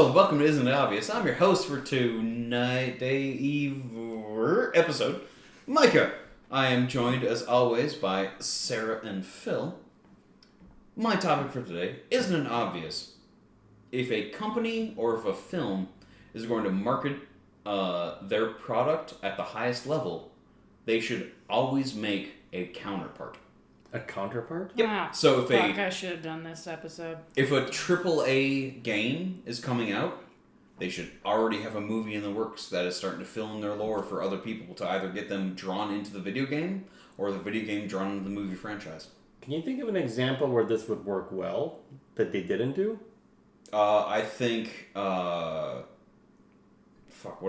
Hello, welcome to Isn't It Obvious. I'm your host for tonight, episode, Micah. I am joined, as always, by Sera and Phil. My topic for today, isn't it obvious? If a company or if a film is going to market their product at the highest level, they should always make a counterpart. A counterpart? Yep. Wow. So if I should have done this episode. If a AAA game is coming out, they should already have a movie in the works that is starting to fill in their lore for other people to either get them drawn into the video game or the video game drawn into the movie franchise. Can you think of an example where this would work well that they didn't do? I think, what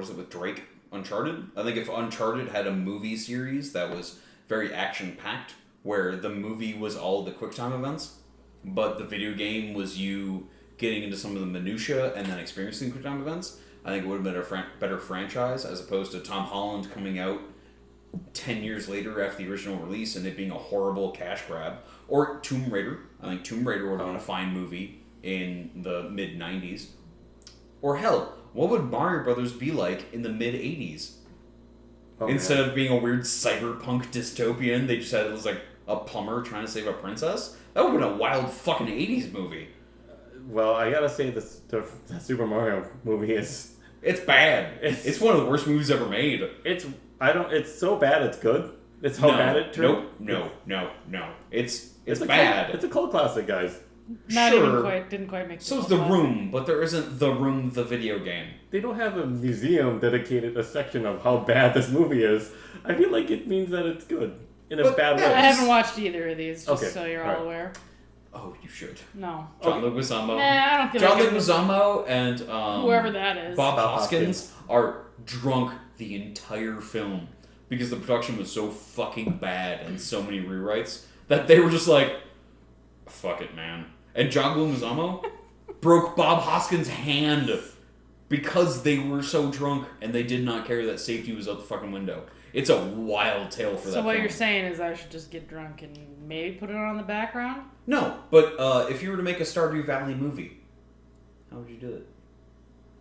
is it with Drake? Uncharted? I think if Uncharted had a movie series that was very action-packed, where the movie was all the QuickTime events, but the video game was you getting into some of the minutia and then experiencing QuickTime events, I think it would have been a better franchise as opposed to Tom Holland coming out 10 years later after the original release and it being a horrible cash grab. Or Tomb Raider. I think Tomb Raider would have been a fine movie in the mid-90s. Or hell, what would Mario Brothers be like in the mid-80s? Instead of being a weird cyberpunk dystopian, they just had it was like a plumber trying to save a princess? That would have been a wild fucking 80s movie. Well, I gotta say the Super Mario movie is... It's bad. It's one of the worst movies ever made. It's so bad it's good. It's how bad it turned. No. It's bad. It's a cult classic, guys. Didn't quite make. So is The Room, but there isn't The Room, the video game. They don't have a museum dedicated a section of how bad this movie is. I feel like it means that it's good in a bad way. I haven't watched either of these, just so you're all aware. Oh, you should. No. John Leguizamo. I don't feel John like Leguizamo and whoever that is. Bob Hoskins are drunk the entire film because the production was so fucking bad and so many rewrites that they were just like, fuck it, man. And John Leguizamo broke Bob Hoskins' hand because they were so drunk and they did not care that safety was out the fucking window. It's a wild tale for that So what film. you're saying is I should just get drunk and maybe put it on the background? No, but if you were to make a Stardew Valley movie, how would you do it?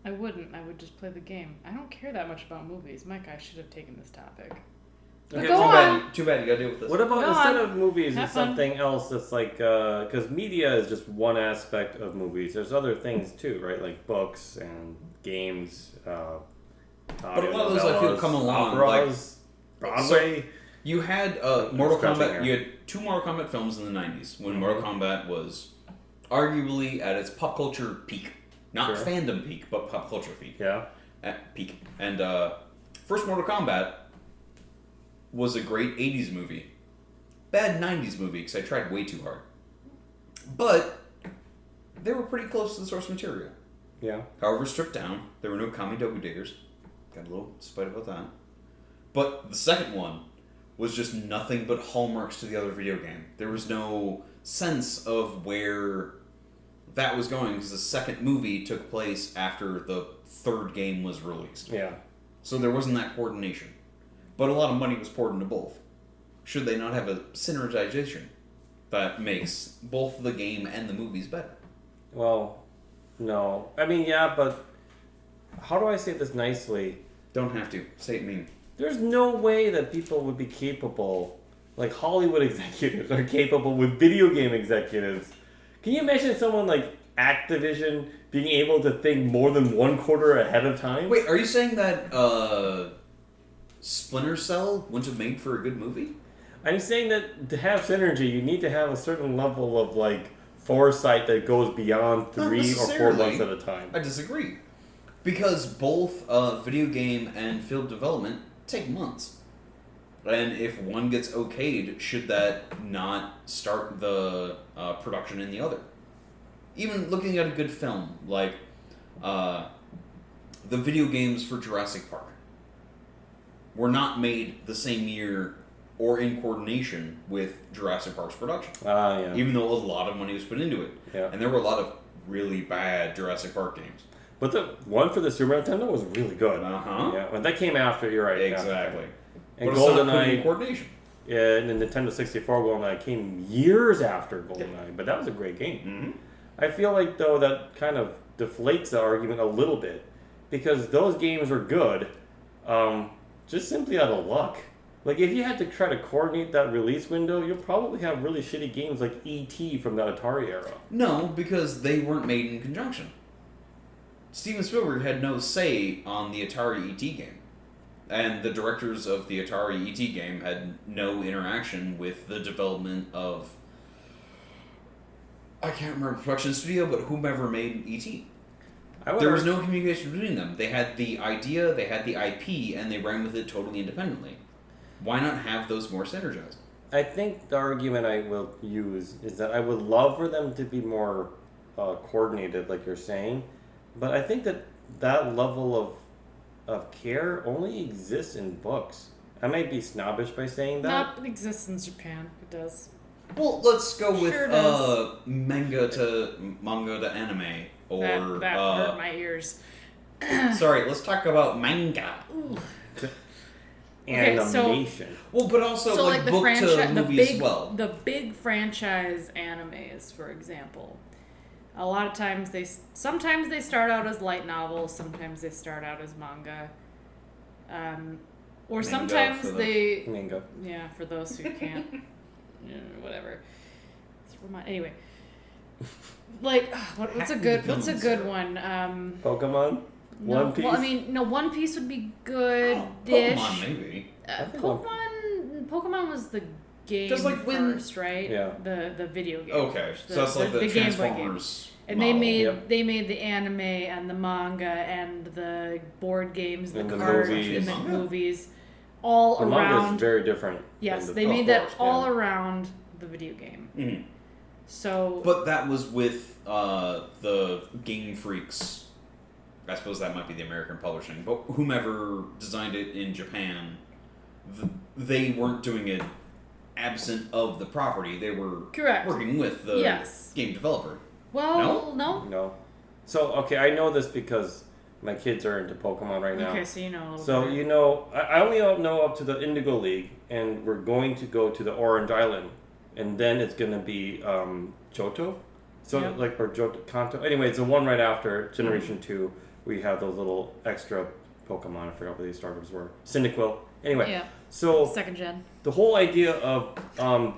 I wouldn't. I would just play the game. I don't care that much about movies. Micah, I should have taken this topic. Okay, Go on. Too bad you gotta deal with this. What about instead of movies, Have it's something else that's like, because media is just one aspect of movies. There's other things too, right? Like books and games, but a lot of those I feel come along. Operas, Broadway. So you had Mortal Kombat. You had two Mortal Kombat films in the 90s when Mortal Kombat was arguably at its pop culture peak. Not fandom peak, but pop culture peak. Yeah. At peak. And first Mortal Kombat was a great 80s movie. Bad 90s movie, because I tried way too hard. But they were pretty close to the source material. Yeah. However, stripped down. There were no Kami Dogu Diggers. Got a little spite about that. But the second one was just nothing but hallmarks to the other video game. There was no sense of where that was going, because the second movie took place after the third game was released. Yeah. So there wasn't that coordination. But a lot of money was poured into both. Should they not have a synergization that makes both the game and the movies better? Well, no. I mean, yeah, but how do I say this nicely? Don't have to. Say it mean. There's no way that people would be capable, like Hollywood executives are capable with video game executives. Can you imagine someone like Activision being able to think more than one quarter ahead of time? Wait, are you saying that Splinter Cell wouldn't have made for a good movie? I'm saying that to have synergy, you need to have a certain level of like foresight that goes beyond 3 or 4 months at a time. I disagree. Because both video game and film development take months. And if one gets okayed, should that not start the production in the other? Even looking at a good film, like the video games for Jurassic Park, were not made the same year or in coordination with Jurassic Park's production. Yeah. Even though a lot of money was put into it. Yeah. And there were a lot of really bad Jurassic Park games. But the one for the Super Nintendo was really good. Uh-huh. Yeah, when that came after, you're right. Exactly. And but it's not put in GoldenEye, coordination. yeah, and the Nintendo 64 GoldenEye came years after GoldenEye, but that was a great game. Mm-hmm. I feel like, though, that kind of deflates the argument a little bit because those games are good, just simply out of luck. Like if you had to try to coordinate that release window, you'll probably have really shitty games like E.T. from the Atari era. No, because they weren't made in conjunction. Steven Spielberg had no say on the Atari E.T. game. And the directors of the Atari E.T. game had no interaction with the development of... I can't remember the production studio, but whomever made E.T. There was no communication between them. They had the idea, they had the IP, and they ran with it totally independently. Why not have those more synergized? I think the argument I will use is that I would love for them to be more coordinated, like you're saying, but I think that level of care only exists in books. I might be snobbish by saying that. Not exists in Japan. It does. Well, let's go with Sure manga to anime, or that hurt my ears. sorry, let's talk about manga. Ooh. Animation. Well, but also like the book franchise, to movie as well. The big franchise animes, for example. A lot of times sometimes they start out as light novels, sometimes they start out as manga. Or sometimes they... Manga. Yeah, for those who can't... whatever. Anyway. Like, what's a good one? Pokemon? One Piece? Well, I mean, no, One Piece would be good. Pokemon, maybe. Pokemon was the game first, right? Yeah. The video game. Okay, so that's like the Game Boy game. Transformers. And model. they made the anime and the manga and the board games, the And the cards, movies. and the movies, all The around. manga is very different. Yes, than they made that all around the video game. Mhm. So, But that was with the Game Freaks. I suppose that might be the American publishing, but whomever designed it in Japan, they weren't doing it absent of the property. They were correct. working with the Yes. game developer. Well, no. No. So, okay, I know this because my kids are into Pokemon right now. Okay, so you know a little So, bit. you know, I only know up to the Indigo League, and we're going to go to the Orange Island, and then it's going to be Johto? So, Yep. or Johto Kanto. Anyway, it's the one right after Generation 2. We have those little extra Pokemon. I forgot what these starters were. Cyndaquil. Anyway, Yeah. so Second gen. the whole idea of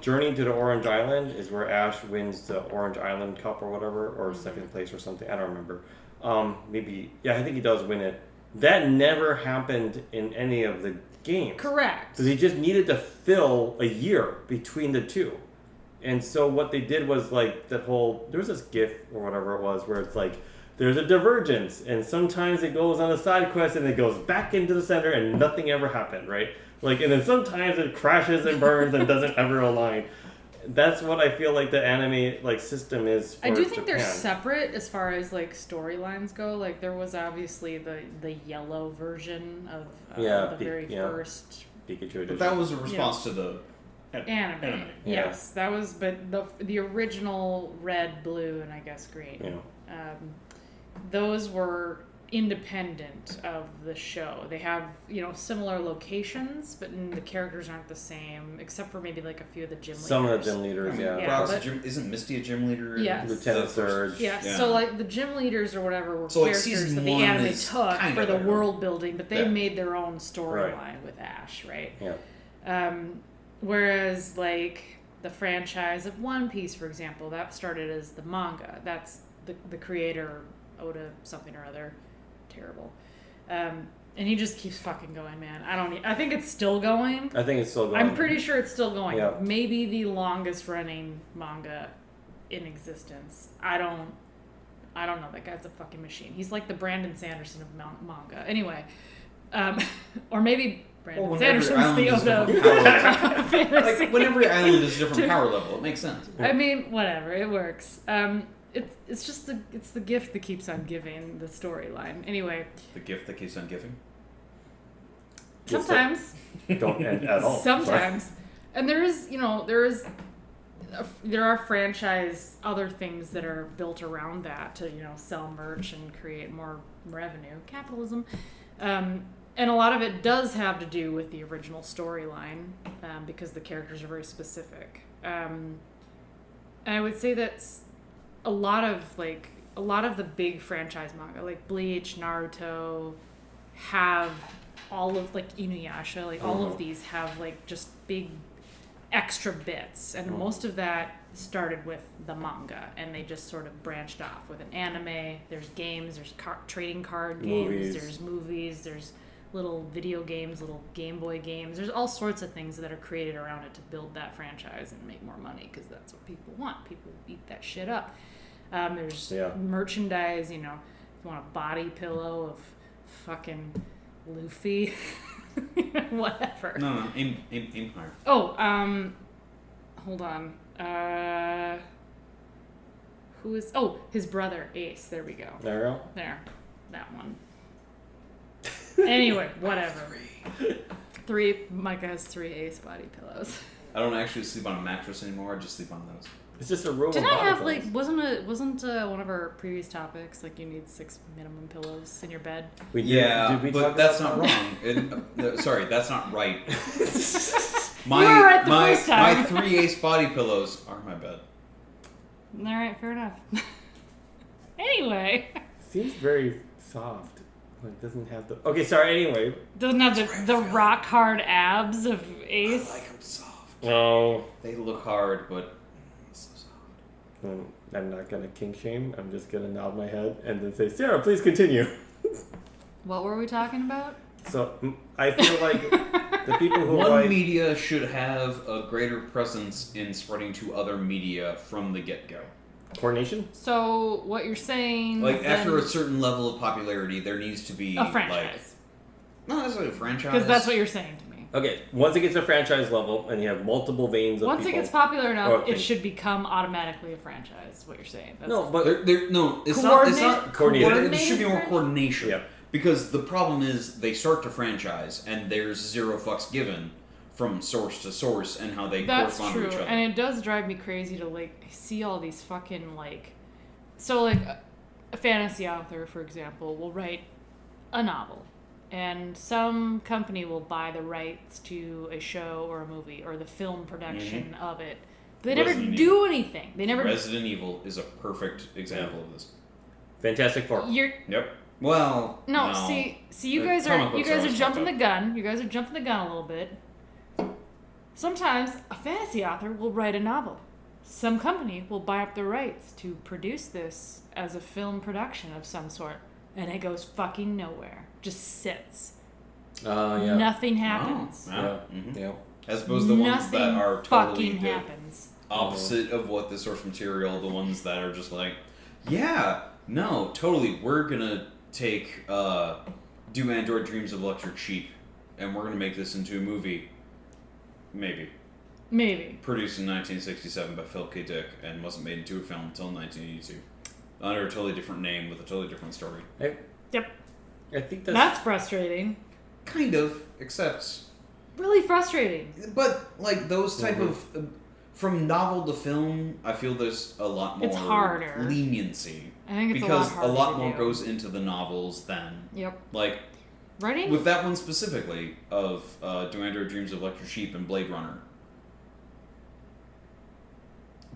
Journey to the Orange Island is where Ash wins the Orange Island Cup or whatever, or second place or something. I don't remember. I think he does win it. That never happened in any of the games. Correct. So he just needed to fill a year between the two. And so what they did was like there was this GIF or whatever it was where it's like, there's a divergence, and sometimes it goes on a side quest and it goes back into the center and nothing ever happened, right? Like, and then sometimes it crashes and burns and doesn't ever align. That's what I feel like the anime system is for I do think Japan. they're separate as far as like storylines go. Like there was obviously the yellow version of the very first Pikachu edition. But that was a response to the anime. Yeah. Yes, that was. But the original red, blue, and I guess green. Yeah. Those were independent of the show. They have, similar locations, but the characters aren't the same, except for maybe like a few of the gym leaders. Some of the gym leaders, isn't Misty a gym leader? Yes. Lieutenant Surge. Yeah, so like the gym leaders or whatever were So, like, characters season that the one anime is took kinda for the there. world building, but they Yeah. made their own storyline with Ash, right? Yeah. Whereas like the franchise of One Piece, for example, that started as the manga. That's the creator, Oda something or other. Terrible. And he just keeps fucking going, man. I think it's still going. I think it's still going. I'm pretty sure it's still going. Yeah. Maybe the longest running manga in existence. I don't know. That guy's a fucking machine. He's like the Brandon Sanderson of manga. Anyway, or maybe Brandon Sanderson's the Oda of fantasy. Like when every island is a different power level, it makes sense. I mean, whatever. It works. It's just the gift that keeps on giving, the storyline. Anyway. The gift that keeps on giving? Sometimes. Don't end at all. Sometimes. And there are franchise other things that are built around that to, sell merch and create more revenue. Capitalism. And a lot of it does have to do with the original storyline because the characters are very specific. And I would say that's a lot of a lot of the big franchise manga, like Bleach, Naruto, have all of, like, Inuyasha, like, all of these have, like, just big extra bits. And most of that started with the manga, and they just sort of branched off with an anime. There's games, there's trading card games, there's movies, there's little video games, little Game Boy games. There's all sorts of things that are created around it to build that franchise and make more money, because that's what people want. People eat that shit up. There's merchandise, you know, if you want a body pillow of fucking Luffy, whatever. No, aim higher. Oh, hold on. Who is? Oh, his brother Ace. There we go. There we go. There, that one. Anyway, whatever. Three. Micah has 3 Ace body pillows. I don't actually sleep on a mattress anymore. I just sleep on those. It's just a room. Didn't of I have body wasn't one of our previous topics like you need 6 minimum pillows in your bed? pillows. Yeah, Did we but talk that's about not wrong. Sorry, that's not right. You were right the first time. My 3 Ace body pillows are my bed. All right, fair enough. Anyway, Seems very soft. It doesn't have the. Okay, sorry. Anyway. doesn't have the rock hard abs of Ace. I like them soft. Oh. They look hard, but so soft. I'm not gonna kink shame. I'm just gonna nod my head and then say, Sarah, please continue. What were we talking about? So I feel like the people who One like media should have a greater presence in spreading to other media from the get-go. coordination. So what you're saying? Like, then, after a certain level of popularity, there needs to be a franchise, not necessarily a franchise. because that's what you're saying to me. Okay, once it gets to franchise level and you have multiple veins of Once people. it gets popular enough, Okay. it should become automatically a franchise. What you're saying? That's No, but No, it's not. It's not Coordinated. There should be more franchise? coordination. Yeah. Because the problem is they start to franchise and there's 0 fucks given from source to source and how they That's correspond true, to each other. and it does drive me crazy to like see all these fucking like. So like, a fantasy author, for example, will write a novel, and some company will buy the rights to a show or a movie or the film production of it. They never Resident do Evil. anything. They never. Resident Evil is a perfect example of this. Fantastic Four. You're Yep. Well, no. See, you The guys comic are books are always jumping fucked the up. gun. You guys are jumping the gun a little bit. Sometimes a fantasy author will write a novel. Some company will buy up the rights to produce this as a film production of some sort, and it goes fucking nowhere. Just sits. Yeah. Nothing happens. Yeah. Mhm. Yeah. As opposed to the ones Nothing that are fucking totally the happens. opposite of what the source material, the ones that are just like, yeah, no, totally, we're gonna take Do Android Dreams of Electric Sheep and we're gonna make this into a movie. Maybe. Produced in 1967 by Phil K. Dick and wasn't made into a film until 1982. Under a totally different name with a totally different story. Yep. I think That's frustrating. Kind of, except... Really frustrating. But, like, those type of... from novel to film, I feel there's a lot more It's harder. leniency. I think it's Because a lot harder lot to more do. goes into the novels than... Yep. Like, Writing? with that one specifically, of Do Android Dreams of Electric Sheep and Blade Runner.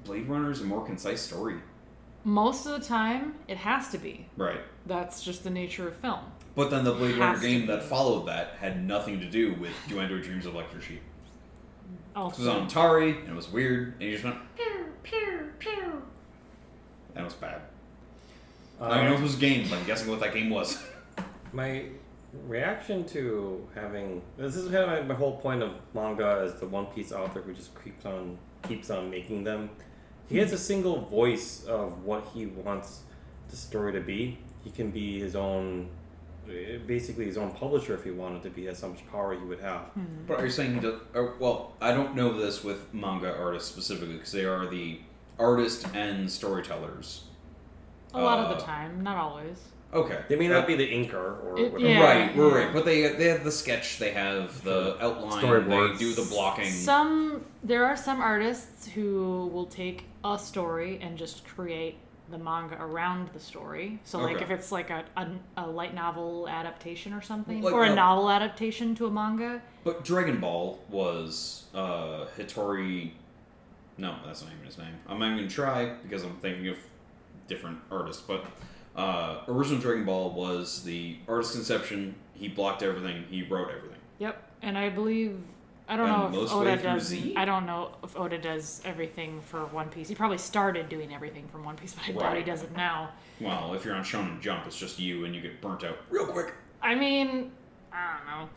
Blade Runner is a more concise story. Most of the time, it has to be. Right. That's just the nature of film. But then the Blade Has Runner to game be. that followed that had nothing to do with Do Android Dreams of Electric Sheep. It was Also, on Atari, and it was weird, and you just went, pew, pew, pew. that was bad. I don't know if it was a game, but I'm guessing what that game was. My reaction to having this is kind of my whole point of manga as the One Piece author who just keeps on making them. He has a single voice of what he wants the story to be. He can be his own, basically his own publisher if he wanted to be. Has so much power he would have. But are you saying he does... well, I don't know this with manga artists specifically, because they are the artist and storytellers. A lot of the time, not always. Okay. They may not be the inker or whatever. Yeah. Right. But they have the sketch, they have the outline, Storyboards. they do the blocking. There are some artists who will take a story and just create the manga around the story. So, like, Okay. if it's like a light novel adaptation or something, Like, or a novel adaptation to a manga. But Dragon Ball was Hitori... No, that's not even his name. I'm not even going to try, because I'm thinking of different artist. But original Dragon Ball was the artist's conception. He blocked everything. He wrote everything. Yep, and I believe I don't know if Oda does. I don't know if Oda does everything for One Piece. He probably started doing everything from One Piece, but I doubt he does it now. Well, if you're on Shonen Jump, it's just you, and you get burnt out real quick. I mean, I don't know.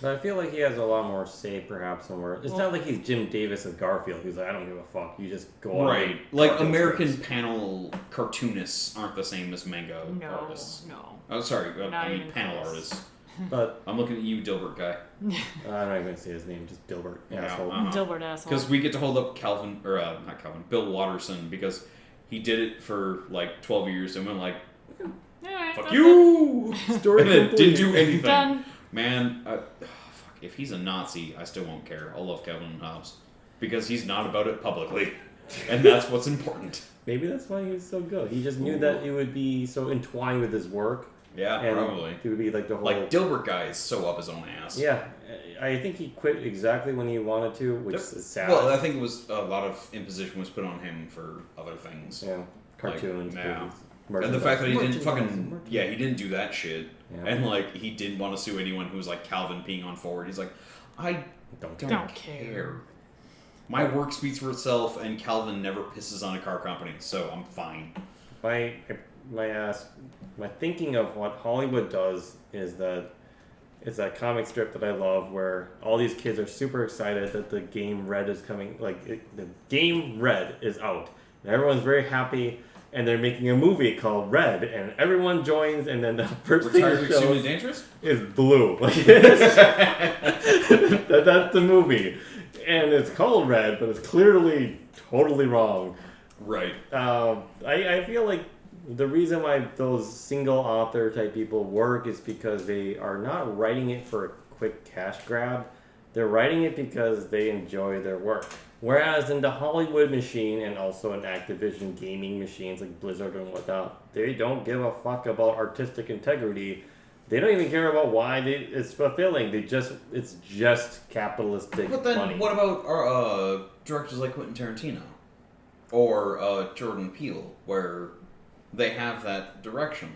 But I feel like he has a lot more say, perhaps, somewhere. It's not like he's Jim Davis of Garfield. He's like, I don't give a fuck. You just go on. Right. Like, American panel cartoonists aren't the same as manga artists. No. Oh, sorry. I mean, panel close. artists. But I'm looking at you, Dilbert guy. I'm not even going to say his name, just Dilbert. Asshole. Dilbert asshole. Because we get to hold up Bill Watterson, because he did it for, like, 12 years, and went like, Alright, fuck you! Story And then complete. didn't do anything. Done. Man, fuck, if he's a Nazi, I still won't care. I'll love Kevin Hobbs. Because he's not about it publicly. And that's what's important. Maybe that's why he was so good. He just knew that it would be so entwined with his work. Yeah, and probably. It would be like the whole... Like, Dilbert guy is so up his own ass. Yeah. I think he quit exactly when he wanted to, which is sad. Well, I think it was a lot of imposition was put on him for other things. Yeah. Cartoons. Like, yeah. movies, And the fact that he didn't merchandising. he didn't do that shit. Yeah. And, like, he didn't want to sue anyone who was, like, Calvin peeing on forward. He's like, I don't care. My work speaks for itself, and Calvin never pisses on a car company, so I'm fine. My thinking of what Hollywood does is that it's that comic strip that I love where all these kids are super excited that the game Red is coming, the game Red is out. And everyone's very happy, and they're making a movie called Red, and everyone joins, and then the first thing it Extremely shows Dangerous? is blue. That's the movie. And it's called Red, but it's clearly totally wrong. Right. I feel like the reason why those single author type people work is because they are not writing it for a quick cash grab. They're writing it because they enjoy their work. Whereas in the Hollywood machine and also in Activision gaming machines like Blizzard and whatnot, they don't give a fuck about artistic integrity. They don't even care about why it's fulfilling. It's just capitalistic But then, money. what about directors like Quentin Tarantino or Jordan Peele, where they have that direction?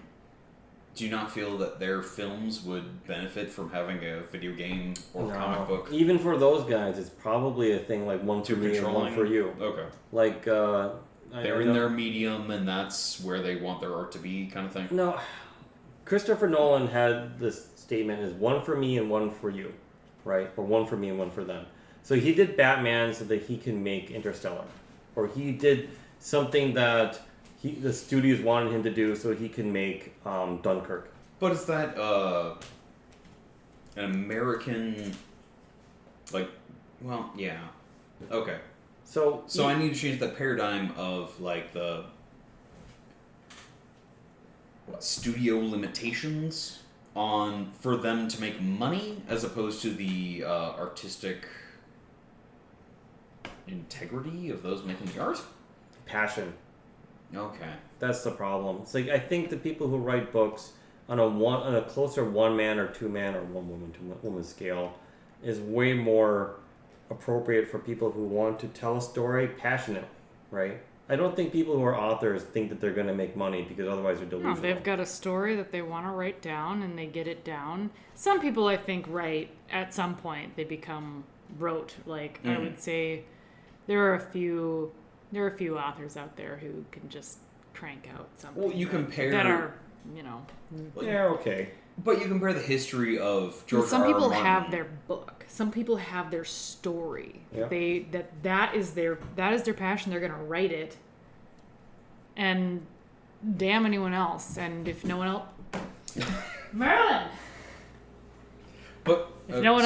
Do you not feel that their films would benefit from having a video game or comic book? Even for those guys, it's probably a thing like one for Too me and one controlling? for you. Okay. Like They're in their medium, and that's where they want their art to be, kind of thing. No, Christopher Nolan had this statement: "Is one for me and one for you," right? Or one for me and one for them. So he did Batman so that he can make Interstellar, or he did something that the studios wanted him to do so he can make Dunkirk. But is that an American, like, well, yeah, okay. So I need to change the paradigm of like the studio limitations for them to make money as opposed to the artistic integrity of those making the art. Passion. Okay. That's the problem. It's like I think the people who write books on a closer one man or two man or one woman to woman scale is way more appropriate for people who want to tell a story passionately, right? I don't think people who are authors think that they're going to make money because otherwise they're delusional. No, they've got a story that they want to write down and they get it down. Some people, I think, write at some point. They become rote. Like, I would say there are a few authors out there who can just crank out something. Well, you compare... That are, Yeah, okay. But you compare the history of George some R. R. people Martin. have their book. Some people have their story. Yeah. That is their passion. They're gonna write it. And damn anyone else. And if no one else, Marilyn. But If no one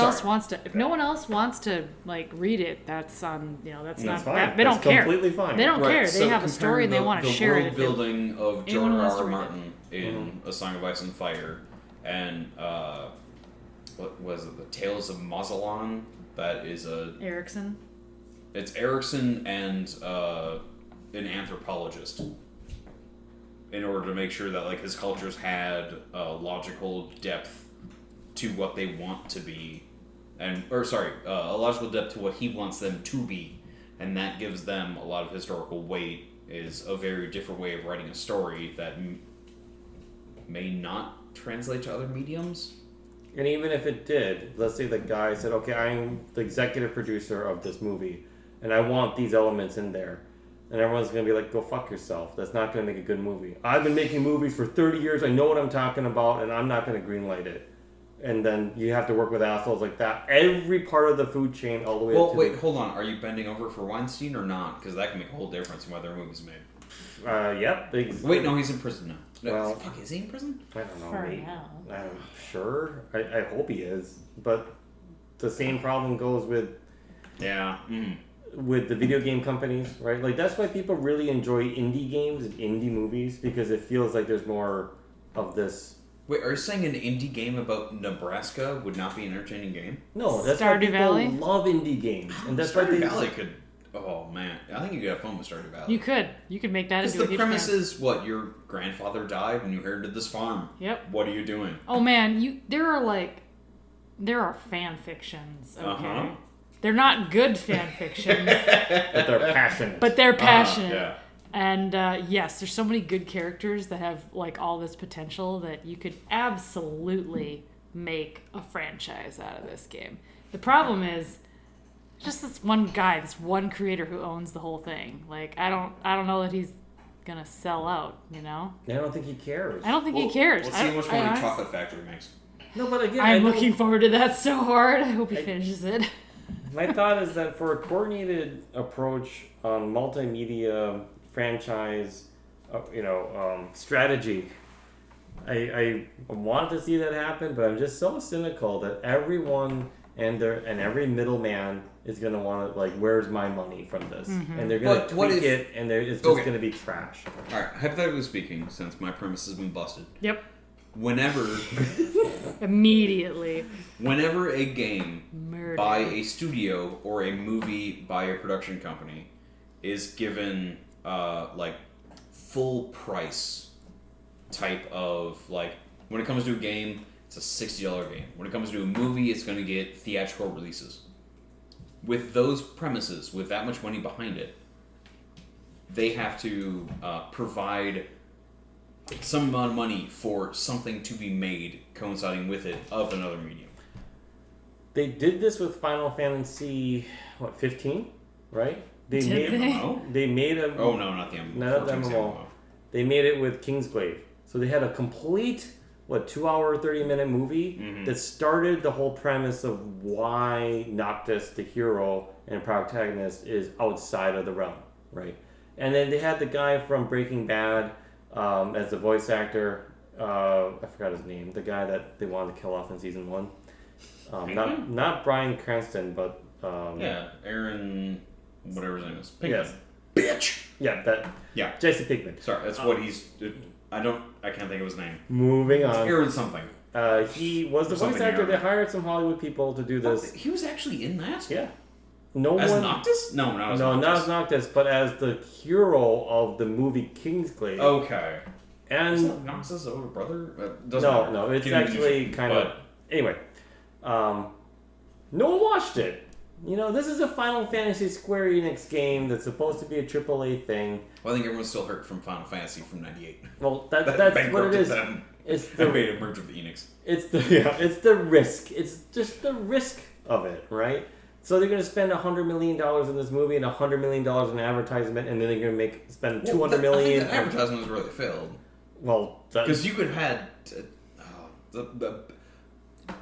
else wants to like read it, that's that's not fine. that, they don't care. Completely fine. They don't right, care. They so have a story and they want to share it. The world building of George anyone R. wants to R. read Martin in A Song of Ice and Fire and what was it? The Tales of Mazatlan. That is Erickson. It's Erickson and an anthropologist. In order to make sure that like his cultures had logical depth to what they want to be, a logical depth to what he wants them to be, and that gives them a lot of historical weight is a very different way of writing a story that may not translate to other mediums. And even if it did, let's say the guy said, okay, I'm the executive producer of this movie, and I want these elements in there. And everyone's going to be like, go fuck yourself. That's not going to make a good movie. I've been making movies for 30 years. I know what I'm talking about, and I'm not going to greenlight it. And then you have to work with assholes like that. Every part of the food chain, all the way up to wait, hold on. Are you bending over for Weinstein or not? Because that can make a whole difference in whether a movie's made. Yep. Wait, no, he's in prison now. No, Well, fuck, is he in prison? I don't know. For Maybe. now. I'm sure. I hope he is. But the same problem goes with Yeah. with the video game companies, right? Like, that's why people really enjoy indie games and indie movies, because it feels like there's more of this. Wait, are you saying an indie game about Nebraska would not be an entertaining game? No, that's why Stardew people Valley? love indie games. And that's why Stardew they... Valley could... Oh, man. I think you could have fun with Stardew Valley. You could make that Because into a the huge premise fan. is, what, your grandfather died and you inherited this farm. Yep. What are you doing? Oh man, there are fan fictions, okay? Uh-huh. They're not good fan fictions, But they're passionate. but they're passionate. Yeah. And yes, there's so many good characters that have like all this potential that you could absolutely make a franchise out of this game. The problem is just this one guy, this one creator who owns the whole thing. Like I don't know that he's gonna sell out, you know? I don't think he cares. I don't think he cares. We'll see how much money honest- Chocolate Factory makes. No, but again, I'm looking forward to that so hard. I hope he finishes it. My thought is that for a coordinated approach on multimedia franchise, strategy, I want to see that happen, but I'm just so cynical that everyone and every middleman is going to want to, like, where's my money from this? Mm-hmm. And they're going But to what tweak if- it, and it's just Okay. going to be trash. Alright, hypothetically speaking, since my premise has been busted, Yep. whenever Immediately. a game Murder. by a studio or a movie by a production company is given like full price type of, like, when it comes to a game, it's a $60 game. When it comes to a movie, it's going to get theatrical releases. With those premises, with that much money behind it, they have to provide some amount of money for something to be made coinciding with it of another medium. They did this with Final Fantasy, 15, right? Did made they? MMO? They made a Oh no, not the MMO. Not the 14's MMO. They made it with Kingsglaive. So they had a complete, 2-hour, 30-minute movie Mhm. that started the whole premise of why Noctis, the hero and protagonist, is outside of the realm, right? And then they had the guy from Breaking Bad as the voice actor. I forgot his name. The guy that they wanted to kill off in season 1. Not Bryan Cranston, but Yeah, Aaron, whatever his name is. yes, Bitch. yeah, Jesse Pinkman. Sorry, that's what he's. I can't think of his name. Moving It's on. Aaron something. He was the voice Something actor. They Aaron. hired some Hollywood people to do this. He was actually in that. Yeah. No As one. Noctis? No, not as No, Noctis. not as Noctis, but as the hero of the movie Kingsglaive. Okay. Is And that Noctis' older brother? Doesn't matter. no, it's Give me the actually music. kind of. Anyway, no one watched it. You know, this is a Final Fantasy Square Enix game that's supposed to be a AAA thing. Well, I think everyone's still hurt from Final Fantasy from '98. Well, That that's what it bankrupted is. them. It's They the made a merge with Enix. it's the risk. It's just the risk of it, right? So they're going to spend $100 million in this movie and $100 million in advertisement, and then they're going to spend $200 million. I think the advertisement was really failed. Well, Because you could have had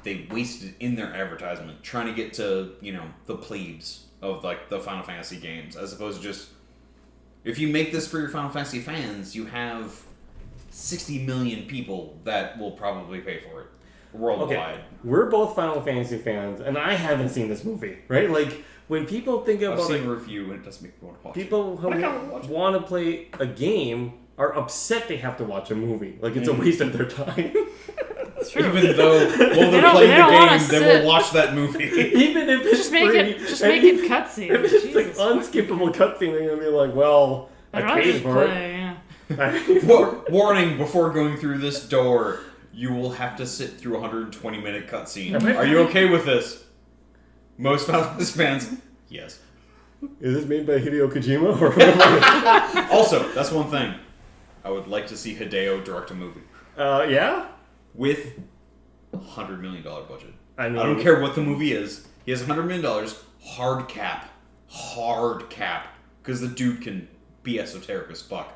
they wasted in their advertisement trying to get to, the plebes of, like, the Final Fantasy games, as opposed to just, if you make this for your Final Fantasy fans, you have 60 million people that will probably pay for it worldwide. okay, we're both Final Fantasy fans, and I haven't seen this movie, right? Like, when people think I've about seen it, a review and it doesn't make me want to watch people But I gotta watch who it. want to play a game are upset they have to watch a movie. Like, it's a waste of their time. It's true. Even though, while They they're don't- playing they the don't wanna game, they sit. will watch that movie. Even if it's Just make free, it. Just and make it if cutscene. it's like Jesus. unskippable cutscene, they're gonna be like, "Well, I'd I rather paid just for play, it." yeah. Warning, before going through this door, you will have to sit through a 120-minute cutscene. Am I Are you right? okay with this? Most Final Fantasy fans, yes. Is this made by Hideo Kojima or whatever? Also, that's one thing. I would like to see Hideo direct a movie Yeah. with $100 million budget. I mean, I don't care what the movie is. He has $100 million, hard cap, because the dude can be esoteric as fuck.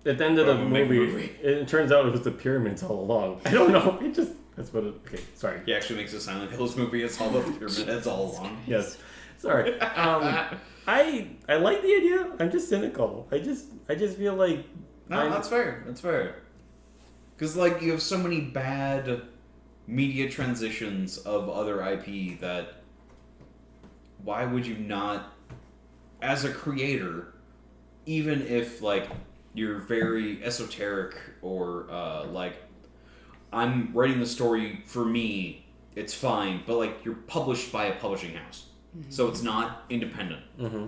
At the end of the Bro, make a movie, movie. it turns out it was the pyramids all along. I don't know. It just that's what it. Okay, sorry. He actually makes a Silent Hills movie. It's all about the pyramid heads all along. Yes, sorry. I like the idea. I'm just cynical. I just feel like No, that's fair. That's fair. Because like you have so many bad media transitions of other IP that why would you not, as a creator, even if like you're very esoteric or like I'm writing the story for me, it's fine, but like you're published by a publishing house, so it's not independent. Mm-hmm.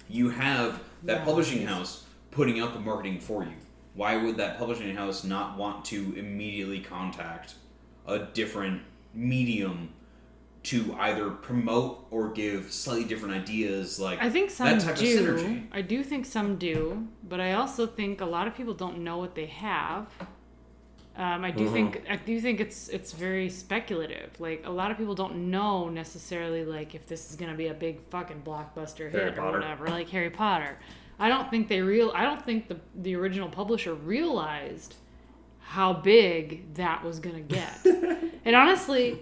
You have that publishing house putting out the marketing for you. Why would that publishing house not want to immediately contact a different medium to either promote or give slightly different ideas? Like I think some that type do. of synergy. I do think some do, but I also think a lot of people don't know what they have. I do think it's very speculative. Like a lot of people don't know necessarily like if this is gonna be a big fucking blockbuster hit or whatever, like Harry Potter. I don't think the original publisher realized how big that was gonna get. And honestly,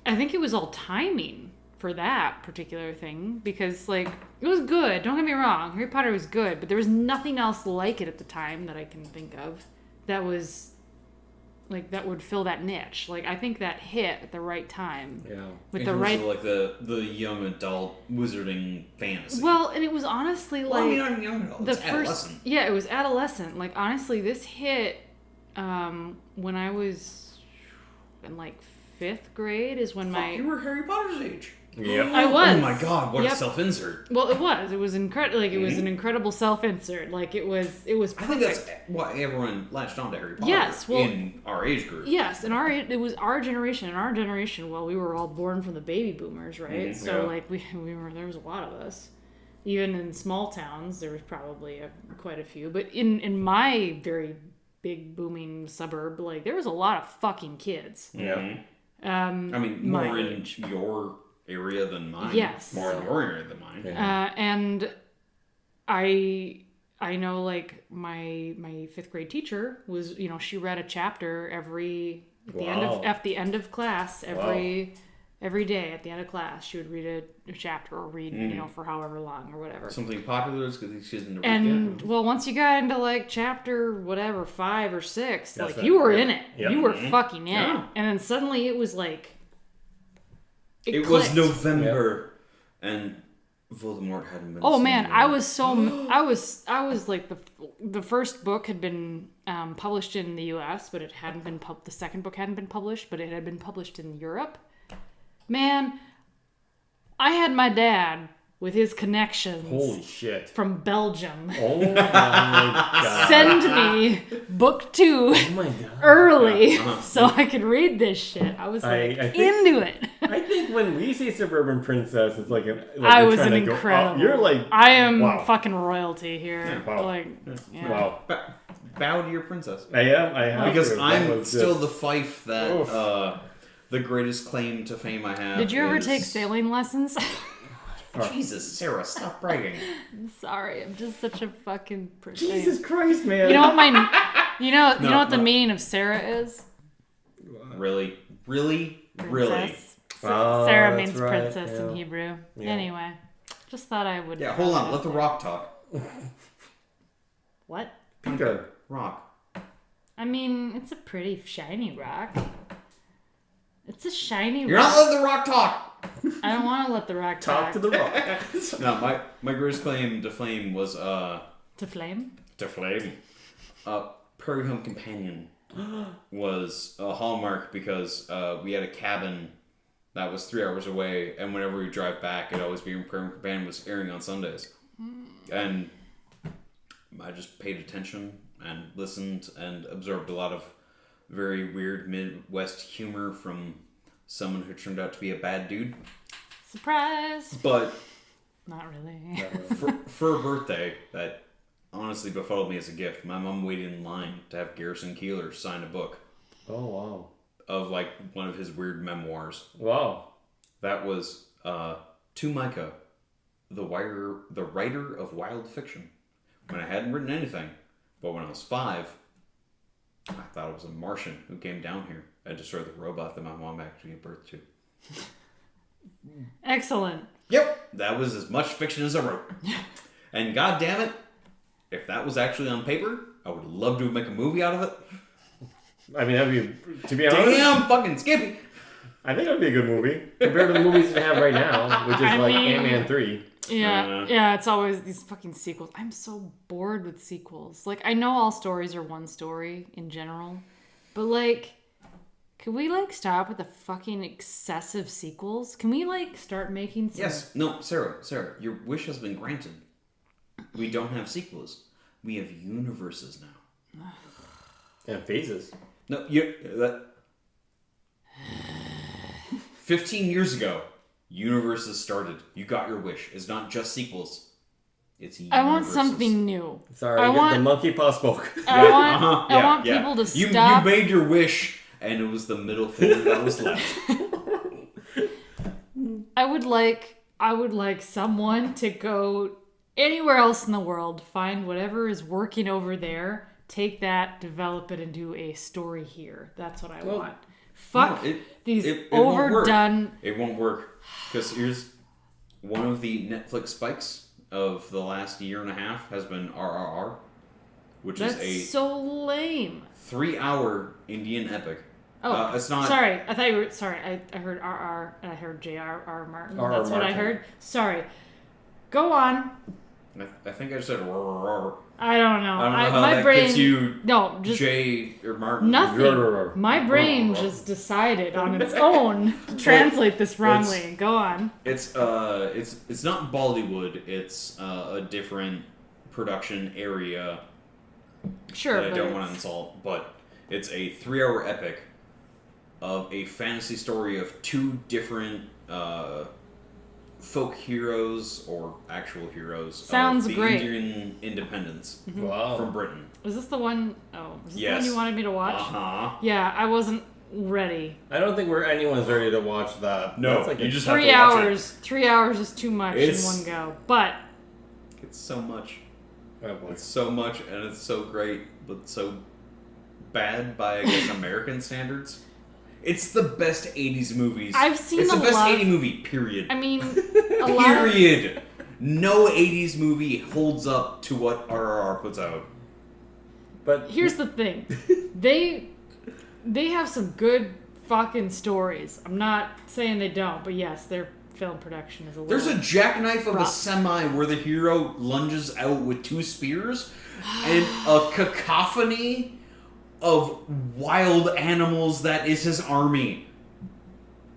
I think it was all timing for that particular thing because like it was good. Don't get me wrong, Harry Potter was good, but there was nothing else like it at the time that I can think of that was like that would fill that niche. Like I think that hit at the right time. Yeah. With In the terms right of, like the young adult wizarding fantasy. Well, and it was honestly like Well, I mean, not young adult. the It's first adolescent. yeah, it was adolescent. Like honestly, this hit when I was in like 5th grade is when Fuck, you were Harry Potter's age. Yep. I was. Oh my god, what Yep. a self-insert. Well, it was incredible. Like it was an incredible self-insert. Like it was I think perfect. that's why everyone latched on to Harry Potter Yes, well- in our age group. Yes, and it was our generation. In our generation, well, we were all born from the baby boomers, right? Mhm, So yeah. like we were there was a lot of us. Even in small towns, there was probably quite a few. But in my very big booming suburb, like there was a lot of fucking kids. Yeah. I mean, my more in age. your area than mine. Yes. More in your area than mine. Yeah. And I know like my 5th grade teacher was, you know, she read a chapter at the end of class every day at the end of class. She would read a chapter or read, you know, for however long or whatever. Something popular is because she doesn't read And yet. well, once you got into like chapter whatever 5 or 6, That's like it. you were in it. Yep. You were fucking in Yeah. it. And then suddenly it was like It was clicked. November, and Voldemort hadn't been. Oh seen man, yet. I was so I was like the first book had been published in the U.S., but it hadn't been the second book hadn't been published, but it had been published in Europe. Man, I had my dad with his connections Holy shit. from Belgium Oh my god. send me book 2 Oh my god. early Uh-huh. so I could read this shit. I was like I think- into it. I think when we say suburban princess, it's like I we're was trying an to go incredible. up. You're like I am wow. fucking royalty here. Yeah, wow. Like, yeah. Wow. Bow to your princess. I have Because to. That I'm was still just- the fief that Oof. the greatest claim to fame I have. Did you ever is- take sailing lessons? Jesus, Sarah, stop bragging. Sorry, I'm just such a fucking princess. Jesus Christ, man. You know what you know what the no. meaning of Sarah is? Really? Princess. Oh, Sarah that's means right, princess in yeah. Hebrew. Yeah. Anyway, just thought I would. Yeah, hold on. Let the rock talk. What? Peter. Rock. I mean, it's a pretty shiny rock. It's a shiny You're rock. not letting the rock talk! I don't want to let the rock Talk to the rock. No, my greatest claim to fame was, To flame? to flame. Prairie Home Companion was a hallmark because we had a cabin that was 3 hours away, and whenever we drive back, it'd always be Prairie Home Companion was airing on Sundays. And I just paid attention and listened and absorbed a lot of very weird Midwest humor from someone who turned out to be a bad dude. Surprise! But Not really. For a birthday that honestly befuddled me as a gift, my mom waited in line to have Garrison Keillor sign a book Oh, wow. of like one of his weird memoirs. Wow. That was to Micah, the writer of wild fiction. When I hadn't written anything, but when I was 5, I thought it was a Martian who came down here and destroyed the robot that my mom actually gave birth to. Excellent. Yep, that was as much fiction as I wrote. And god damn it, if that was actually on paper, I would love to make a movie out of it. I mean, that'd be, to be honest, Damn fucking Skippy! I think that'd be a good movie compared to the movies we have right now, which is like mean- Ant-Man 3. Yeah, it's always these fucking sequels. I'm so bored with sequels. Like, I know all stories are one story in general, but like, could we like stop with the fucking excessive sequels? Can we like start making some... Yes, no, Sarah, your wish has been granted. We don't have sequels. We have universes now. And phases. No, 15 years ago, universes started. You got your wish. It's not just sequels. It's universes. I want something new. Sorry, I want- the monkey paw spoke. I want people to stop. You made your wish, and it was the middle finger that was left. I would like someone to go anywhere else in the world, find whatever is working over there, take that, develop it, and do a story here. That's what I want. Fuck these overdone... It won't work. Because here's one of the Netflix spikes of the last year and a half has been RRR, which That's is a so lame. 3-hour Indian epic. Oh, it's not... Sorry, I thought you were... Sorry, I heard RR and I heard J.R.R. Martin. R.R. That's what I Martin. heard. Sorry. Go on. I think I just said RRR. I don't know. I don't know how my that brain... gets you No, just... J or Martin. Nothing. My brain just decided on its own to translate this wrongly. Go on. It's not Bollywood. It's a different production area Sure, that I but don't want to insult, but it's a 3-hour epic of a fantasy story of 2 different folk heroes or actual heroes Sounds of the great. Indian independence Wow. from Britain. Is this the one... Oh, is this the Yes. one you wanted me to watch? Uh-huh. Yeah, I wasn't ready. I don't think anyone's ready to watch that. No, That's like you a- just have 3 to watch it. hours. 3 hours is too much It's- in one go. But It's so much. Oh, boy. It's so much, and it's so great, but so bad by, I guess, American standards. It's the best 80s movies. I've seen It's a the best lot- 80s movie, period. I mean, a lot of... Period. No 80s movie holds up to what RRR puts out. But Here's the thing. They have some good fucking stories. I'm not saying they don't, but yes, their film production is a little... There's a jackknife of a rough. semi where the hero lunges out with 2 spears and a cacophony of wild animals that is his army.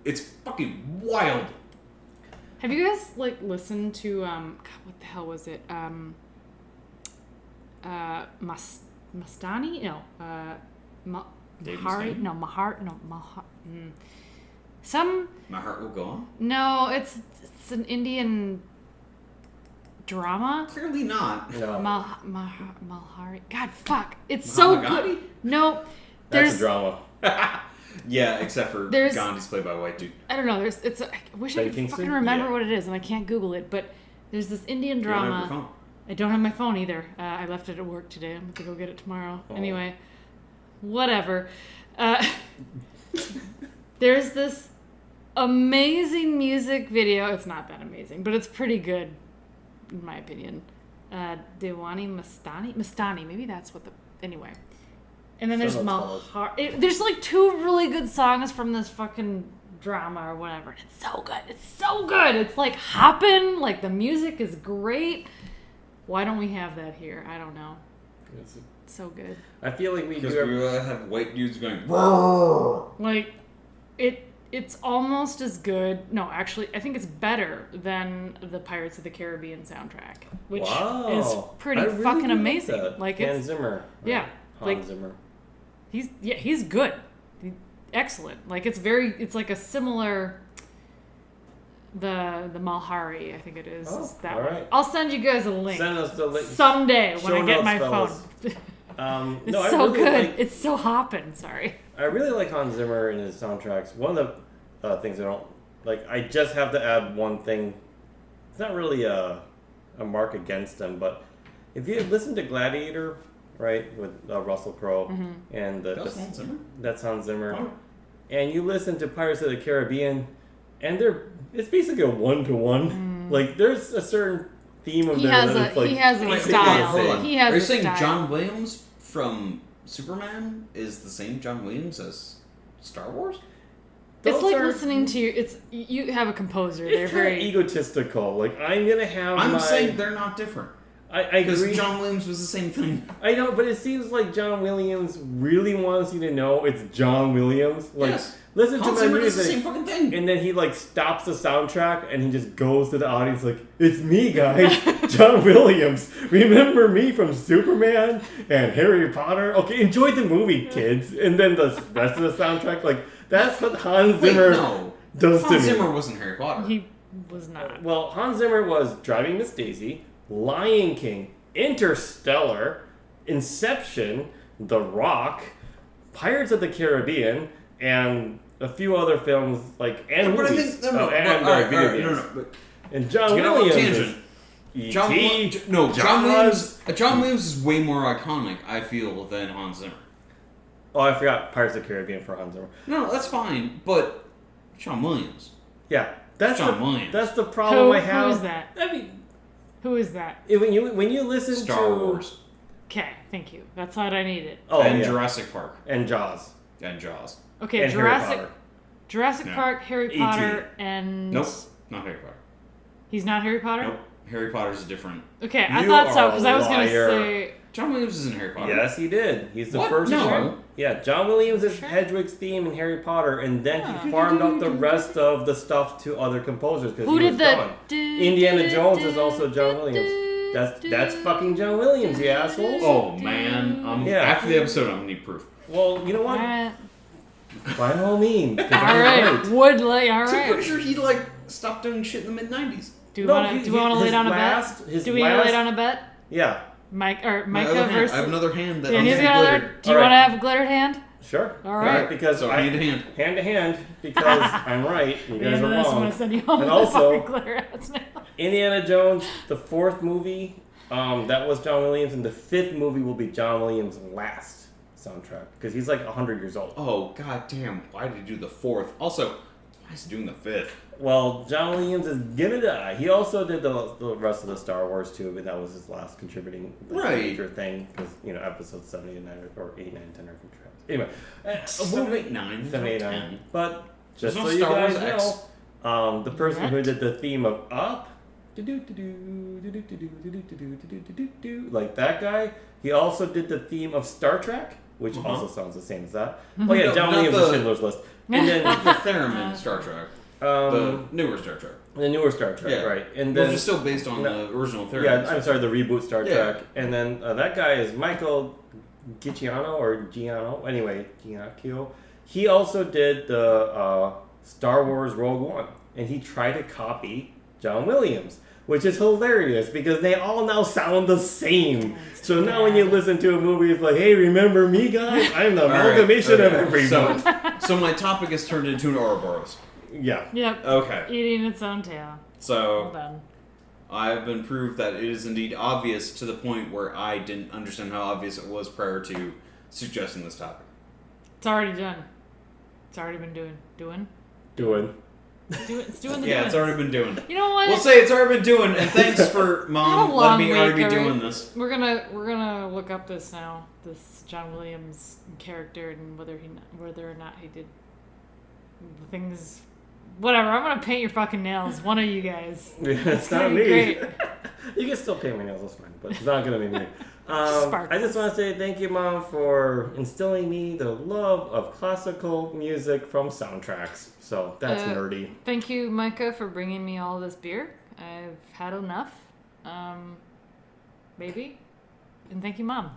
It's fucking wild. Have you guys like listened to God, what the hell was it? Mastani? No. Dave Mahari? Mustaine? No, some My heart will go on. no, it's an Indian drama. Clearly not. no, Malhari. God, fuck! It's so Mahatma good. Gandhi? No, that's there's a drama. Yeah, except for There's- Gandhi's played by a white dude. I don't know. I wish I Ben could Kingston? fucking remember Yeah. what it is, and I can't Google it. But there's this Indian You don't have drama. your phone. I don't have my phone either. I left it at work today. I'm going to go get it tomorrow. Oh. Anyway, whatever. There's this amazing music video. It's not that amazing, but it's pretty good, in my opinion. Dewani Mastani. Maybe that's what the... Anyway. And then there's Someone's Malhar... There's like 2 really good songs from this fucking drama or whatever. And it's so good. It's so good. It's like hopping. Like the music is great. Why don't we have that here? I don't know. It's so good. I feel like we Because do. we have white dudes going, "Roar." Like, it's almost as good. No, actually, I think it's better than the Pirates of the Caribbean soundtrack, which Wow. is pretty I really fucking do like amazing. that. Like Hans it's Zimmer. yeah, Hans like Zimmer. he's good, excellent. Like it's like a similar The Malhari, I think it is. Oh, is that all one. right. I'll send you guys a link. Send us the link. Someday when Show I get notes, my fellas. phone. It's I so really good. like- It's so hopping. Sorry. I really like Hans Zimmer and his soundtracks. One of the things I don't like, I just have to add one thing. It's not really a mark against him, but if you listen to Gladiator, right, with Russell Crowe and That's Hans Zimmer? that's Hans Zimmer, Oh. and you listen to Pirates of the Caribbean, and it's basically a 1-to-1. Like there's a certain theme of He there has that is like he has a Wait, style. hold on. He has Are you a saying style. John Williams from Superman is the same John Williams as Star Wars? It's Those like are- listening to you have a composer. They're It's kind of very egotistical. Like I'm gonna have. I'm my, saying they're not different. I Because agree. John Williams was the same thing. I know, but it seems like John Williams really wants you to know it's John Williams. Like, Yes. listen Hans to my Zimmer does the music. same fucking thing. And then he like stops the soundtrack and he just goes to the audience like, "It's me, guys, John Williams. Remember me from Superman and Harry Potter? Okay, enjoy the movie, kids." And then the rest of the soundtrack, like that's what Hans Wait, Zimmer no. does to Hans me. Zimmer wasn't Harry Potter. he was not. Well, Hans Zimmer was Driving Miss Daisy, Lion King, Interstellar, Inception, The Rock, Pirates of the Caribbean, and a few other films like and But I movies. think no, and all right, video no, games. no. But And John to get off on a Williams. tangent, E.T., John Jaws. Williams is way more iconic, I feel, than Hans Zimmer. Oh, I forgot Pirates of the Caribbean for Hans Zimmer. No, that's fine, but John Williams. Yeah, that's John the Williams. That's the problem I Who have. is that? I mean, Who is that? when you listen Star to Wars Okay, thank you. That's what I needed. oh and yeah, Jurassic Park and Jaws and Jaws. Okay, and Harry Jurassic No. Park, Harry E.T.. Potter, and Nope, not Harry Potter. He's not Harry Potter. Nope, Harry Potter's a different. Okay, I You thought so are because a I was gonna liar. say John Williams isn't Harry Potter. Yes, he did. He's the What? first No. one. Yeah, John Williams is Sure. Hedwig's theme in Harry Potter, and then Yeah. he farmed out the rest of the stuff to other composers because who he did was the gone. Indiana Jones is also John Williams. That's fucking John Williams, you assholes. Oh man, Yeah. after the episode, I'm gonna need proof. Well, you know what? Alright, By all means. 'cause I'm alright, right. Woodley, I'm pretty alright. sure he stopped doing shit in the mid-90s. Do we No, want he- to lay his down a last- bet? his Do we last- lay down a bet? Yeah, Micah My other hand. versus. I have another hand that Yeah, I'm he's gonna got another. glittered. Do you Alright. want to have a glittered hand? sure. All right. Because So I hand to hand. hand to hand because I'm right. You The guys end are of this, I'm wrong. gonna send you home And with also- the fucking glitter hats now. Indiana Jones, the fourth movie, that was John Williams, and the fifth movie will be John Williams' last soundtrack because he's like 100 years old. Oh god damn! Why did he do the fourth? Also, why is he doing the fifth? Well, John Williams is gonna die. He also did the rest of the Star Wars too, but that was his last contributing Right. major thing because episodes 7, 8, 9, or 8, 9, 10 are contributed. Anyway, a 7, movie 8, 9, 7, 8, 10. 9. But just There's so no you Star guys Wars X. know, the person who What? did the theme of Up, like that guy, he also did the theme of Star Trek, which Uh-huh. also sounds the same as that. Oh yeah, No, John not Williams the- is Schindler's List, and then Not the Theremin Star Trek. The newer Star Trek. the newer Star Trek, Yeah. right? And Which then is still based on No. the original Themin. yeah, I'm sorry, the reboot Star Yeah. Trek, and then that guy is Michael Giacchino or Giano. Anyway, Giacchio. He also did the Star Wars Rogue One, and he tried to copy John Williams, which is hilarious because they all now sound the same. So now when you listen to a movie, it's like, hey, remember me, guys? I'm the All right, amalgamation of okay. everyone. So my topic has turned into an Ouroboros. Yeah. Yep. Okay. Eating its own tail. So Well done. I've been proved that it is indeed obvious to the point where I didn't understand how obvious it was prior to suggesting this topic. It's already done. It's already been doing. It's doing the Yeah, doing. it's already been doing. You know what? We'll say it's already been doing, and thanks for Mom Had a letting me long already be week, doing alright? this. We're gonna look up this now. This John Williams character and whether or not he did the things. Whatever. I'm gonna paint your fucking nails. One of you guys. It's gonna not be me. great. You can still paint my nails, that's fine, but it's not gonna be me. Sparkles. I just want to say thank you, Mom, for instilling me the love of classical music from soundtracks. So that's nerdy. Thank you, Micah, for bringing me all this beer. I've had enough. Maybe. And thank you, Mom.